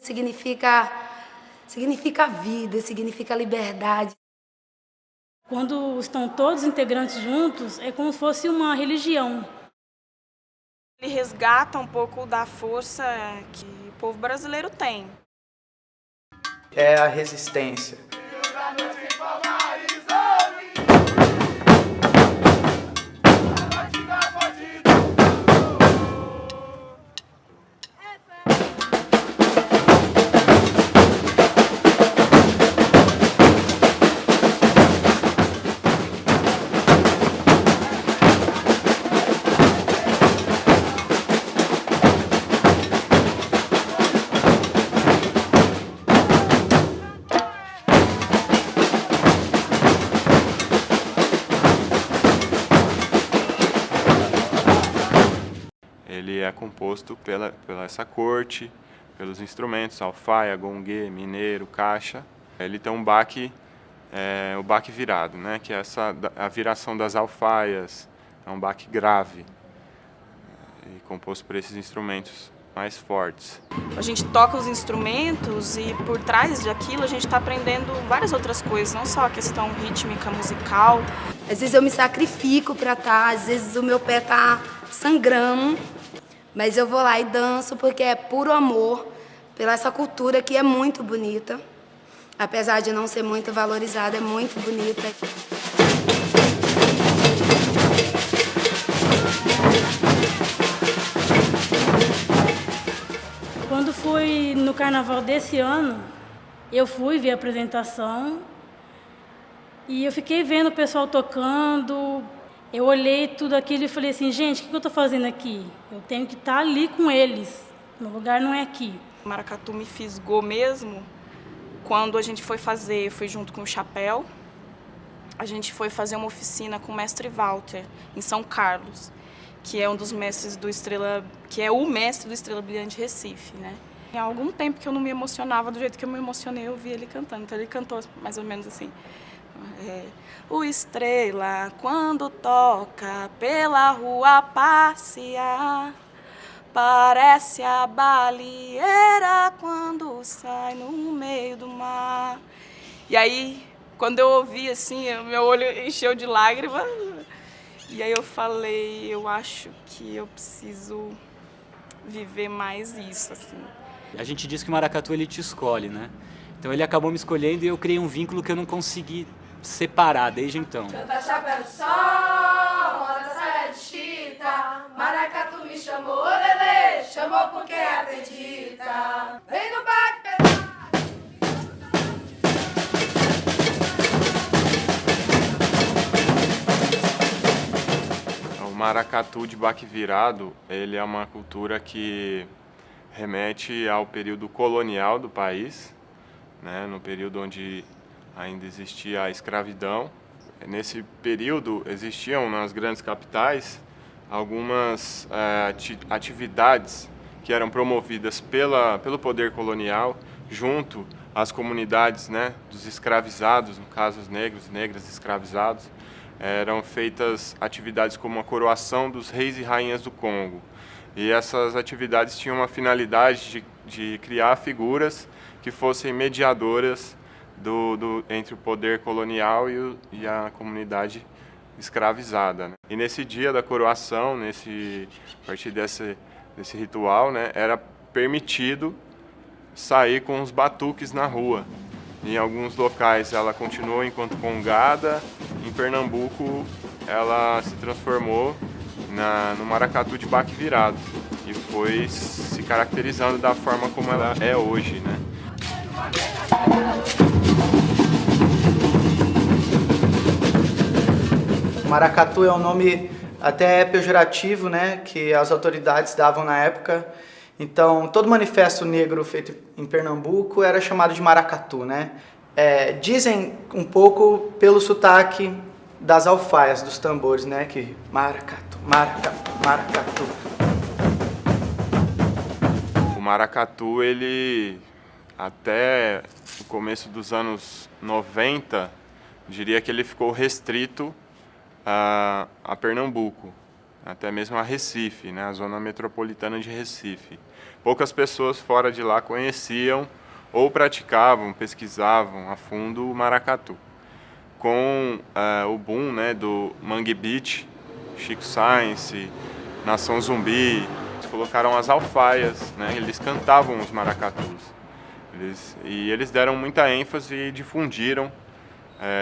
Significa vida, significa liberdade. Quando estão todos os integrantes juntos, é como se fosse uma religião. Ele resgata um pouco da força que o povo brasileiro tem. É a resistência. Ele é composto pela essa corte, pelos instrumentos, alfaia, gongue, mineiro, caixa. Ele tem um baque, o baque virado, né? Que é a viração das alfaias, é um baque grave, e composto por esses instrumentos mais fortes. A gente toca os instrumentos e por trás daquilo a gente está aprendendo várias outras coisas, não só a questão rítmica, musical. Às vezes eu me sacrifico para estar, às vezes o meu pé tá sangrando, mas eu vou lá e danço porque é puro amor pela essa cultura que é muito bonita. Apesar de não ser muito valorizada, é muito bonita. Quando fui no carnaval desse ano, eu fui ver a apresentação e eu fiquei vendo o pessoal tocando. Eu olhei tudo aquilo e falei assim, gente, o que eu estou fazendo aqui? Eu tenho que estar ali com eles, no lugar não é aqui. O maracatu me fisgou mesmo quando a gente foi fazer, eu fui junto com o Chapéu, a gente foi fazer uma oficina com o mestre Walter, em São Carlos, que é um dos mestres do Estrela, que é o mestre do Estrela Brilhante Recife, né? Há algum tempo que eu não me emocionava do jeito que eu me emocionei, eu vi ele cantando. Então ele cantou mais ou menos assim. O Estrela, quando toca pela rua passear, parece a baleeira quando sai no meio do mar. E aí, quando eu ouvi assim, meu olho encheu de lágrimas. E aí eu falei, eu acho que eu preciso viver mais isso, assim. A gente diz que o maracatu ele te escolhe, né? Então ele acabou me escolhendo e eu criei um vínculo que eu não consegui separar desde então. Canta chapéu de sol, roda saia de chita, maracatu me chamou, lelê, chamou porque acredita. Vem no baque pesado. O maracatu de baque virado, ele é uma cultura que remete ao período colonial do país, né, no período onde ainda existia a escravidão. Nesse período existiam nas grandes capitais algumas atividades que eram promovidas pelo poder colonial junto às comunidades, né, dos escravizados, no caso os negros e negras escravizados. Eram feitas atividades como a coroação dos reis e rainhas do Congo. E essas atividades tinham uma finalidade de criar figuras que fossem mediadoras entre o poder colonial e a comunidade escravizada, né? E nesse dia da coroação, a partir desse ritual, né, era permitido sair com os batuques na rua. Em alguns locais ela continuou enquanto congada, em Pernambuco ela se transformou no maracatu de baque virado e foi se caracterizando da forma como ela é hoje, né? Maracatu é um nome até pejorativo, né, que as autoridades davam na época. Então, todo manifesto negro feito em Pernambuco era chamado de maracatu, né? Dizem um pouco pelo sotaque das alfaias, dos tambores, né? Que maracatu, maracatu, maracatu. O maracatu, ele, até o começo dos anos 90, diria que ele ficou restrito a Pernambuco, até mesmo a Recife, né? A zona metropolitana de Recife. poucas pessoas fora de lá conheciam ou praticavam, pesquisavam a fundo o maracatu. Com o boom, né, do Mangue Beat, Chico Science, Nação Zumbi, eles colocaram as alfaias, né, eles cantavam os maracatus. Eles deram muita ênfase e difundiram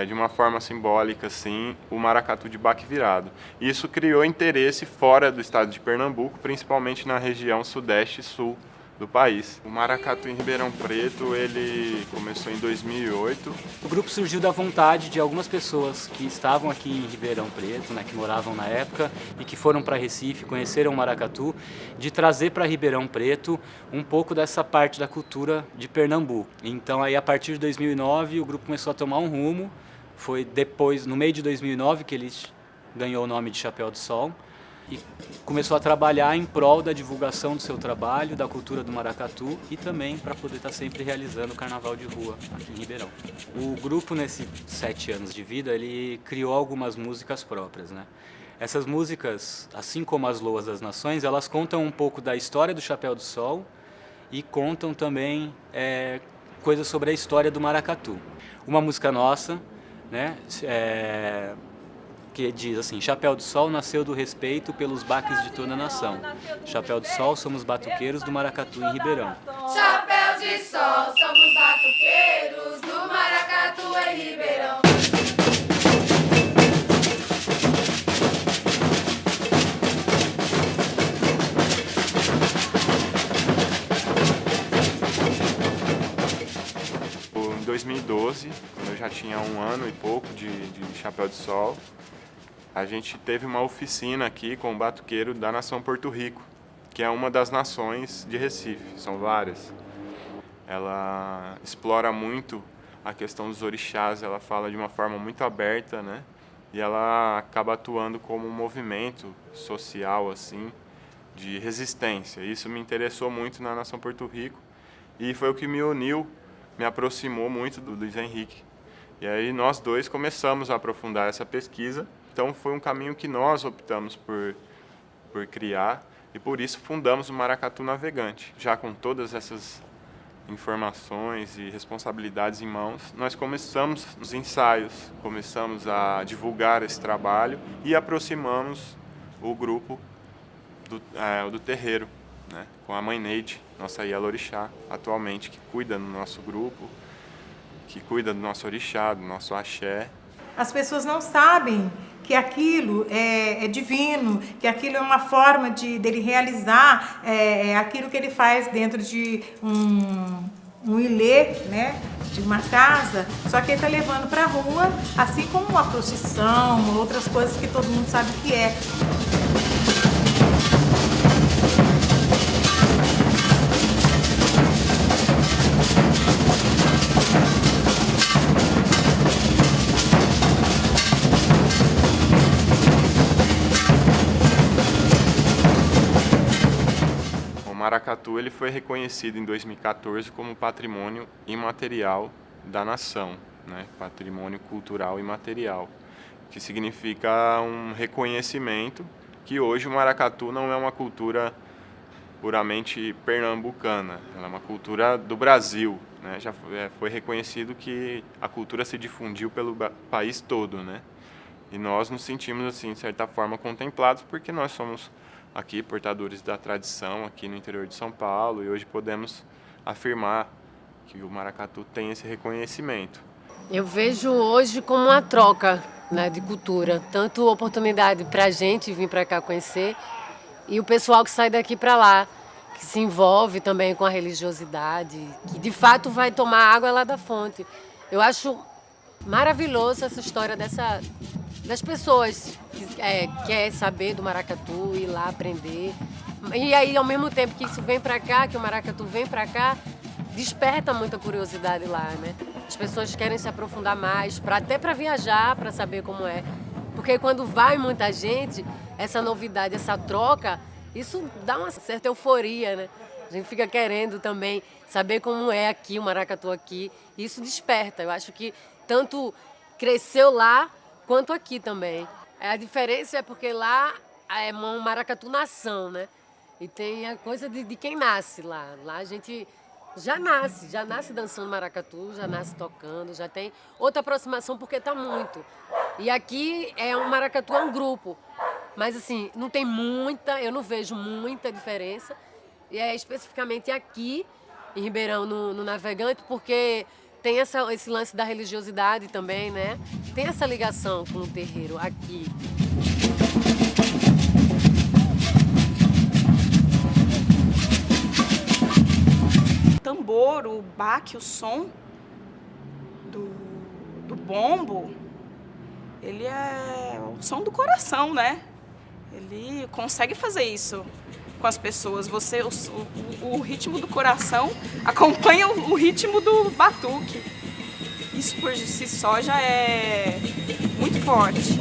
de uma forma simbólica assim, o maracatu de baque virado. Isso criou interesse fora do estado de Pernambuco, principalmente na região sudeste e sul do país. O maracatu em Ribeirão Preto, ele começou em 2008. O grupo surgiu da vontade de algumas pessoas que estavam aqui em Ribeirão Preto, né, que moravam na época e que foram para Recife, conheceram o maracatu, de trazer para Ribeirão Preto um pouco dessa parte da cultura de Pernambuco. Então aí a partir de 2009 o grupo começou a tomar um rumo. Foi depois, no meio de 2009, que ele ganhou o nome de Chapéu de Sol e começou a trabalhar em prol da divulgação do seu trabalho, da cultura do maracatu e também para poder estar sempre realizando o carnaval de rua aqui em Ribeirão. O grupo, nesses 7 anos de vida, ele criou algumas músicas próprias, né? Essas músicas, assim como as Loas das Nações, elas contam um pouco da história do Chapéu do Sol e contam também coisas sobre a história do maracatu. Uma música nossa, né, que diz assim: Chapéu do Sol nasceu do respeito pelos baques de toda a nação. Chapéu do Sol, somos batuqueiros do maracatu em Ribeirão. Chapéu de sol, somos batuqueiros do maracatu em Ribeirão. Em 2012, quando eu já tinha 1 ano e pouco de Chapéu de Sol, a gente teve uma oficina aqui com o batuqueiro da nação Porto Rico, que é uma das nações de Recife, são várias. Ela explora muito a questão dos orixás, ela fala de uma forma muito aberta, né? E ela acaba atuando como um movimento social, assim, de resistência. Isso me interessou muito na nação Porto Rico e foi o que me uniu, me aproximou muito do Luiz Henrique. E aí nós dois começamos a aprofundar essa pesquisa. Então foi um caminho que nós optamos por criar e por isso fundamos o Maracatu Navegante. Já com todas essas informações e responsabilidades em mãos, nós começamos os ensaios, começamos a divulgar esse trabalho e aproximamos o grupo do terreiro, né, com a mãe Neide, nossa Ialorixá, atualmente, que cuida do nosso grupo, que cuida do nosso orixá, do nosso axé. As pessoas não sabem que aquilo é divino, que aquilo é uma forma dele realizar aquilo que ele faz dentro de um ilê, né, de uma casa, só que ele está levando para a rua, assim como uma procissão, outras coisas que todo mundo sabe que é. O maracatu ele foi reconhecido em 2014 como patrimônio imaterial da nação, né? Patrimônio cultural imaterial, que significa um reconhecimento que hoje o maracatu não é uma cultura puramente pernambucana, ela é uma cultura do Brasil, né? Já foi reconhecido que a cultura se difundiu pelo país todo, né? E nós nos sentimos assim, de certa forma, contemplados porque nós somos aqui portadores da tradição aqui no interior de São Paulo e hoje podemos afirmar que o maracatu tem esse reconhecimento. Eu vejo hoje como uma troca, né, de cultura, tanto oportunidade para a gente vir para cá conhecer e o pessoal que sai daqui para lá, que se envolve também com a religiosidade, que de fato vai tomar água lá da fonte. Eu acho maravilhoso essa história das pessoas que quer saber do maracatu, ir lá aprender. E aí, ao mesmo tempo que isso vem para cá, que o maracatu vem para cá, desperta muita curiosidade lá, né? As pessoas querem se aprofundar mais, até para viajar, para saber como é. Porque quando vai muita gente, essa novidade, essa troca, isso dá uma certa euforia, né? A gente fica querendo também saber como é aqui, o maracatu aqui. E isso desperta. Eu acho que tanto cresceu lá, quanto aqui também. A diferença é porque lá é um maracatu nação, né? E tem a coisa de quem nasce lá. Lá a gente já nasce dançando maracatu, já nasce tocando, já tem outra aproximação porque está muito. E aqui maracatu é um grupo, mas assim, não tem eu não vejo muita diferença. E é especificamente aqui em Ribeirão, no Navegante, porque tem esse lance da religiosidade também, né? Tem essa ligação com o terreiro aqui. O tambor, o baque, o som do bombo, ele é o som do coração, né? Ele consegue fazer isso com as pessoas. O ritmo do coração acompanha o ritmo do batuque. Isso por si só já é muito forte.